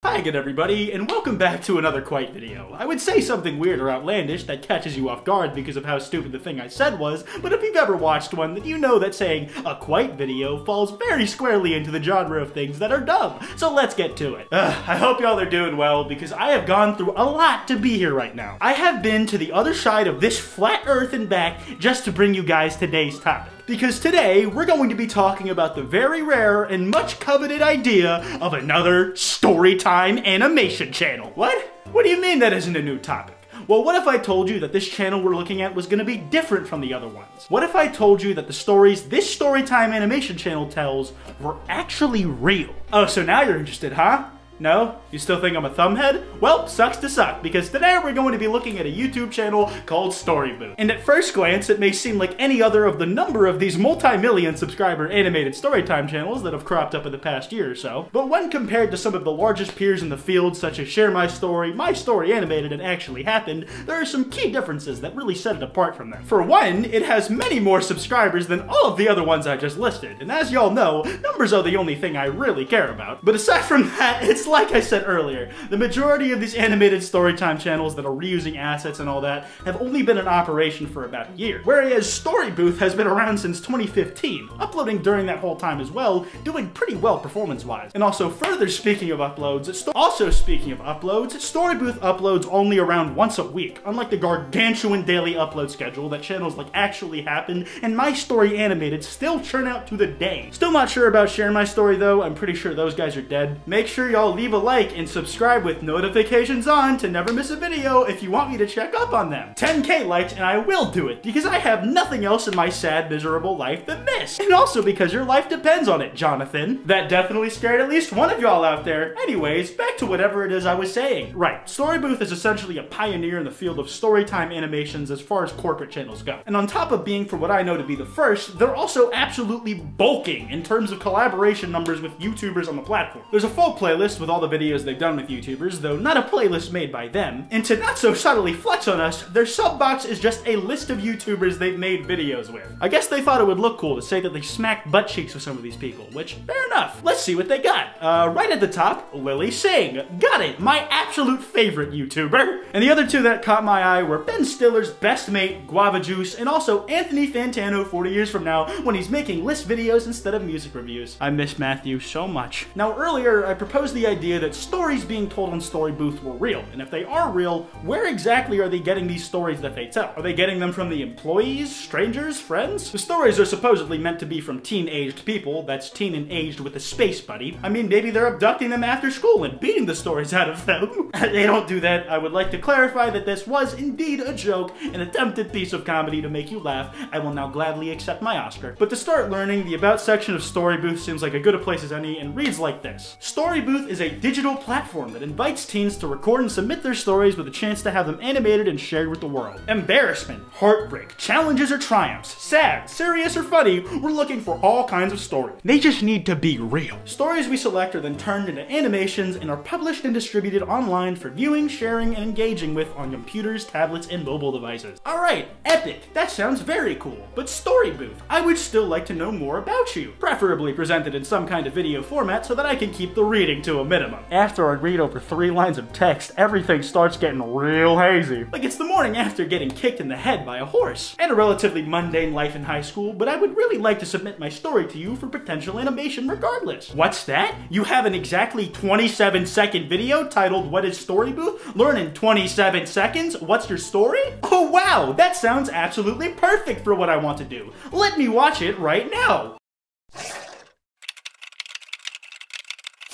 Hi again everybody, and welcome back to another Kwite video. I would say something weird or outlandish that catches you off guard because of how stupid the thing I said was, but if you've ever watched one, then you know that saying a Kwite video falls very squarely into the genre of things that are dumb. So let's get to it. I hope y'all are doing well, because I have gone through a lot to be here right now. I have been to the other side of this flat earth and back just to bring you guys today's topic. Because today, we're going to be talking about the very rare and much coveted idea of another Storytime animation channel. What? What do you mean that isn't a new topic? Well, what if I told you that this channel we're looking at was going to be different from the other ones? What if I told you that the stories this Storytime animation channel tells were actually real? Oh, so now you're interested, huh? No? You still think I'm a thumbhead? Well, sucks to suck, because today we're going to be looking at a YouTube channel called Storybooth. And at first glance, it may seem like any other of the number of these multi-million subscriber animated Storytime channels that have cropped up in the past year or so. But when compared to some of the largest peers in the field, such as Share My Story, My Story Animated, and Actually Happened, there are some key differences that really set it apart from them. For one, it has many more subscribers than all of the other ones I just listed. And as y'all know, numbers are the only thing I really care about. But aside from that, it's like I said earlier, the majority of these animated Storytime channels that are reusing assets and all that have only been in operation for about a year. Whereas Storybooth has been around since 2015, uploading during that whole time as well, doing pretty well performance-wise. And also further speaking of uploads, Storybooth uploads only around once a week, unlike the gargantuan daily upload schedule that channels like Actually Happened and My Story Animated still churn out to the day. Still not sure about Share My Story though, I'm pretty sure those guys are dead. Make sure y'all leave a like and subscribe with notifications on to never miss a video if you want me to check up on them. 10K likes and I will do it, because I have nothing else in my sad, miserable life than this. And also because your life depends on it, Jonathan. That definitely scared at least one of y'all out there. Anyways, back to whatever it is I was saying. Right, Storybooth is essentially a pioneer in the field of Storytime animations as far as corporate channels go. And on top of being, for what I know to be the first, they're also absolutely bulking in terms of collaboration numbers with YouTubers on the platform. There's a full playlist with all the videos they've done with YouTubers, though not a playlist made by them. And to not so subtly flex on us, their sub box is just a list of YouTubers they've made videos with. I guess they thought it would look cool to say that they smacked butt cheeks with some of these people, which, fair enough. Let's see what they got. Right at the top, Lily Singh. Got it, my absolute favorite YouTuber. And the other two that caught my eye were Ben Stiller's best mate, Guava Juice, and also Anthony Fantano 40 years from now when he's making list videos instead of music reviews. I miss Matthew so much. Now earlier, I proposed the idea that stories being told on Storybooth were real, and if they are real, where exactly are they getting these stories that they tell? Are they getting them from the employees, strangers, friends? The stories are supposedly meant to be from teen-aged people, that's teen and aged with a space buddy. I mean, maybe they're abducting them after school and beating the stories out of them. They don't do that. I would like to clarify that this was indeed a joke, an attempted piece of comedy to make you laugh. I will now gladly accept my Oscar. But to start learning, the About section of Storybooth seems like a good a place as any and reads like this. Storybooth is a digital platform that invites teens to record and submit their stories with a chance to have them animated and shared with the world. Embarrassment, heartbreak, challenges or triumphs, sad, serious or funny, we're looking for all kinds of stories. They just need to be real. Stories we select are then turned into animations and are published and distributed online for viewing, sharing, and engaging with on computers, tablets, and mobile devices. Alright, epic. That sounds very cool. But Storybooth, I would still like to know more about you. Preferably presented in some kind of video format so that I can keep the reading to a minimum. After I read over 3 lines of text, everything starts getting real hazy. Like it's the morning after getting kicked in the head by a horse. And a relatively mundane life in high school, but I would really like to submit my story to you for potential animation regardless. What's that? You have an exactly 27-second video titled What is Storybooth? Learn in 27 seconds? What's your story? Oh wow, that sounds absolutely perfect for what I want to do. Let me watch it right now.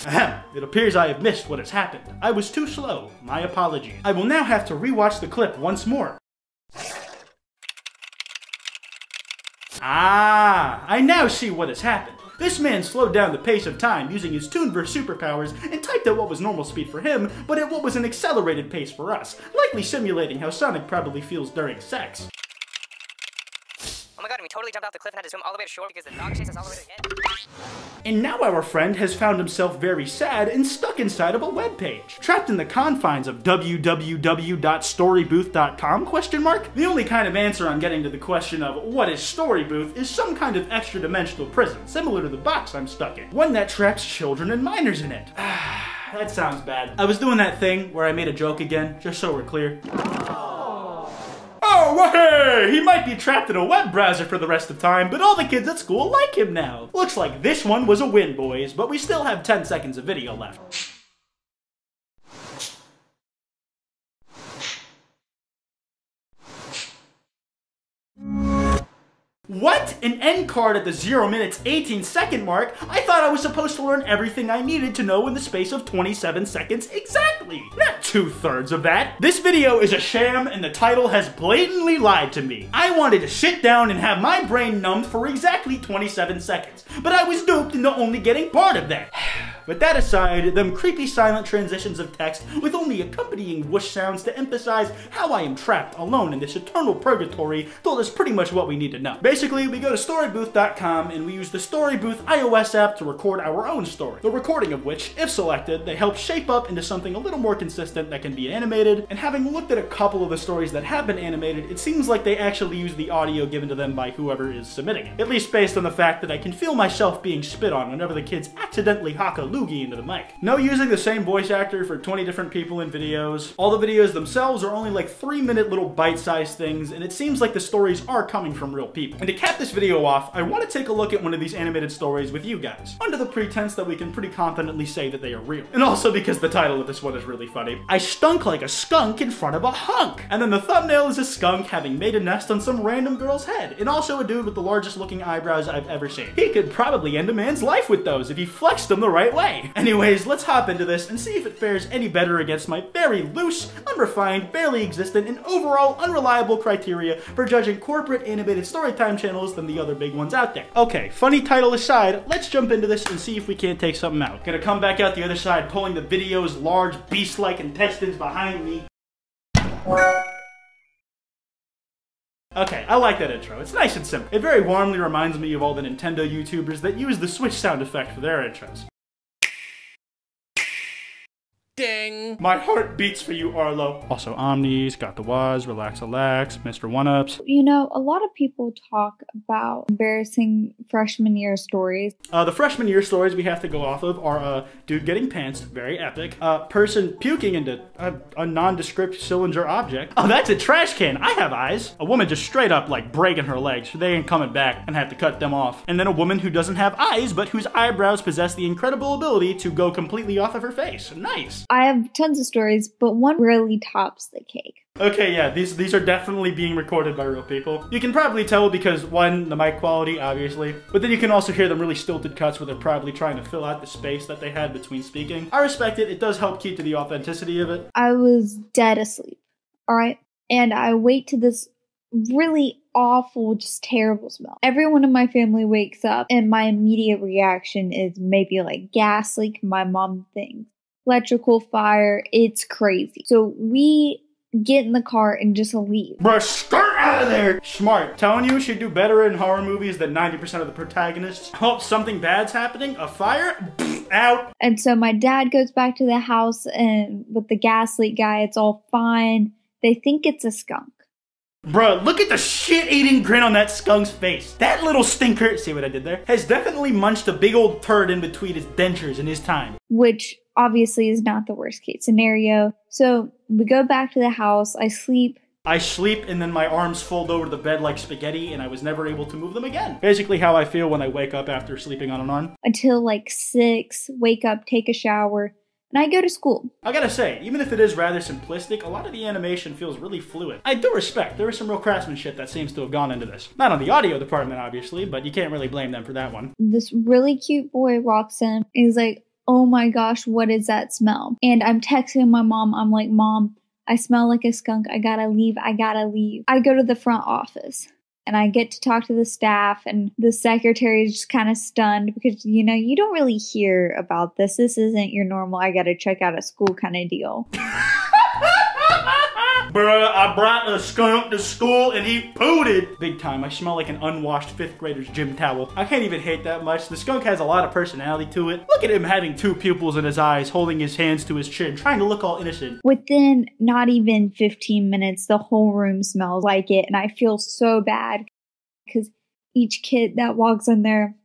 Ahem. It appears I have missed what has happened. I was too slow. My apologies. I will now have to rewatch the clip once more. Ah, I now see what has happened. This man slowed down the pace of time using his Toonverse superpowers and typed at what was normal speed for him, but at what was an accelerated pace for us, likely simulating how Sonic probably feels during sex. Oh my god, and we totally jumped off the cliff and had to swim all the way to shore because the dog chased us all the way to the end. And now our friend has found himself very sad and stuck inside of a webpage. Trapped in the confines of www.storybooth.com? The only kind of answer I'm getting to the question of what is Storybooth is some kind of extra-dimensional prison, similar to the box I'm stuck in. One that traps children and minors in it. That sounds bad. I was doing that thing where I made a joke again, just so we're clear. Oh, wahey! He might be trapped in a web browser for the rest of time, but all the kids at school like him now. Looks like this one was a win, boys, but we still have 10 seconds of video left. What? An end card at the 0 minutes 18 second mark? I thought I was supposed to learn everything I needed to know in the space of 27 seconds exactly. Not 2/3 of that. This video is a sham and the title has blatantly lied to me. I wanted to sit down and have my brain numbed for exactly 27 seconds, but I was duped into only getting part of that. But that aside, them creepy silent transitions of text with only accompanying whoosh sounds to emphasize how I am trapped alone in this eternal purgatory told us pretty much what we need to know. Basically, we go to storybooth.com and we use the Storybooth iOS app to record our own story. The recording of which, if selected, they help shape up into something a little more consistent that can be animated, and having looked at a couple of the stories that have been animated, it seems like they actually use the audio given to them by whoever is submitting it. At least based on the fact that I can feel myself being spit on whenever the kids accidentally hock a loogie into the mic. No using the same voice actor for 20 different people in videos. All the videos themselves are only like 3-minute little bite-sized things, and it seems like the stories are coming from real people. And to cap this video off, I want to take a look at one of these animated stories with you guys, under the pretense that we can pretty confidently say that they are real. And also because the title of this one is really funny. I stunk like a skunk in front of a hunk! And then the thumbnail is a skunk having made a nest on some random girl's head, and also a dude with the largest looking eyebrows I've ever seen. He could probably end a man's life with those if he flexed them the right way. Anyways, let's hop into this and see if it fares any better against my very loose, unrefined, barely existent, and overall unreliable criteria for judging corporate animated storytime channels than the other big ones out there. Okay, funny title aside, let's jump into this and see if we can't take something out. Gonna come back out the other side pulling the video's large beast-like intestines behind me. Okay, I like that intro. It's nice and simple. It very warmly reminds me of all the Nintendo YouTubers that use the Switch sound effect for their intros. Ding! My heart beats for you, Arlo. Also, Omnis, got the Waz, Relax, Mr. One-Ups. You know, a lot of people talk about embarrassing freshman year stories. The freshman year stories we have to go off of are, dude getting pantsed, very epic. Person puking into a nondescript cylinder object. Oh, that's a trash can, I have eyes. A woman just straight up, like, breaking her legs. They ain't coming back and have to cut them off. And then a woman who doesn't have eyes, but whose eyebrows possess the incredible ability to go completely off of her face. Nice. I have tons of stories, but one really tops the cake. Okay, yeah, these are definitely being recorded by real people. You can probably tell because, one, the mic quality, obviously, but then you can also hear them really stilted cuts where they're probably trying to fill out the space that they had between speaking. I respect it. It does help keep to the authenticity of it. I was dead asleep, alright? And I wake to this really awful, just terrible smell. Everyone in my family wakes up, and my immediate reaction is maybe like gas leak. My mom thinks electrical fire, it's crazy. So we get in the car and just leave. Bruh, skirt out of there! Smart. Telling you she'd do better in horror movies than 90% of the protagonists. Oh, something bad's happening? A fire? Out. And so my dad goes back to the house, and with the gas leak guy, it's all fine. They think it's a skunk. Bruh, look at the shit-eating grin on that skunk's face. That little stinker, see what I did there? Has definitely munched a big old turd in between his dentures in his time. Which obviously is not the worst case scenario. So we go back to the house, I sleep, and then my arms fold over the bed like spaghetti and I was never able to move them again. Basically how I feel when I wake up after sleeping on an arm. Until like 6, wake up, take a shower, and I go to school. I gotta say, even if it is rather simplistic, a lot of the animation feels really fluid. I do respect, there is some real craftsmanship that seems to have gone into this. Not on the audio department, obviously, but you can't really blame them for that one. This really cute boy walks in and he's like, oh my gosh, what is that smell? And I'm texting my mom, I'm like, Mom, I smell like a skunk, I gotta leave. I go to the front office. And I get to talk to the staff, and the secretary is just kind of stunned because, you know, you don't really hear about this. This isn't your normal, I gotta check out of school kind of deal. Bruh, I brought a skunk to school and he pooted. Big time, I smell like an unwashed 5th grader's gym towel. I can't even hate that much. The skunk has a lot of personality to it. Look at him having 2 pupils in his eyes, holding his hands to his chin, trying to look all innocent. Within not even 15 minutes, the whole room smells like it, and I feel so bad because each kid that walks in there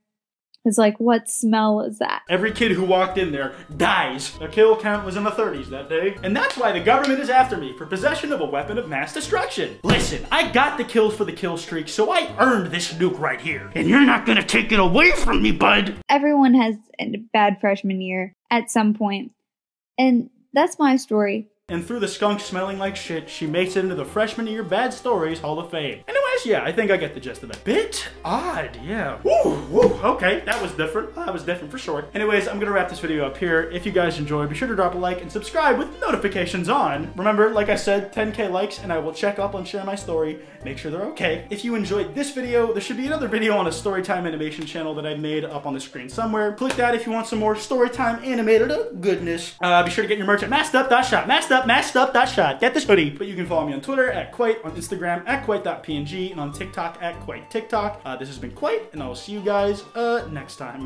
It's like, what smell is that? Every kid who walked in there dies. The kill count was in the 30s that day. And that's why the government is after me for possession of a weapon of mass destruction. Listen, I got the kills for the kill streak, so I earned this nuke right here. And you're not gonna take it away from me, bud. Everyone has a bad freshman year at some point. And that's my story. And through the skunk smelling like shit, she makes it into the Freshman Year Bad Stories Hall of Fame. Anyways, yeah, I think I get the gist of it. Bit odd, yeah. Woo, okay, that was different. That was different for sure. Anyways, I'm gonna wrap this video up here. If you guys enjoyed, be sure to drop a like and subscribe with notifications on. Remember, like I said, 10K likes and I will check up on Share My Story, make sure they're okay. If you enjoyed this video, there should be another video on a Storytime animation channel that I made up on the screen somewhere. Click that if you want some more Storytime animated goodness. Be sure to get your merch at massedup.shop. Massedup.shop. Get this hoodie. But you can follow me on Twitter at Kwite, on Instagram at Kwite.png, and on TikTok at Kwite TikTok. This has been Kwite, and I will see you guys next time.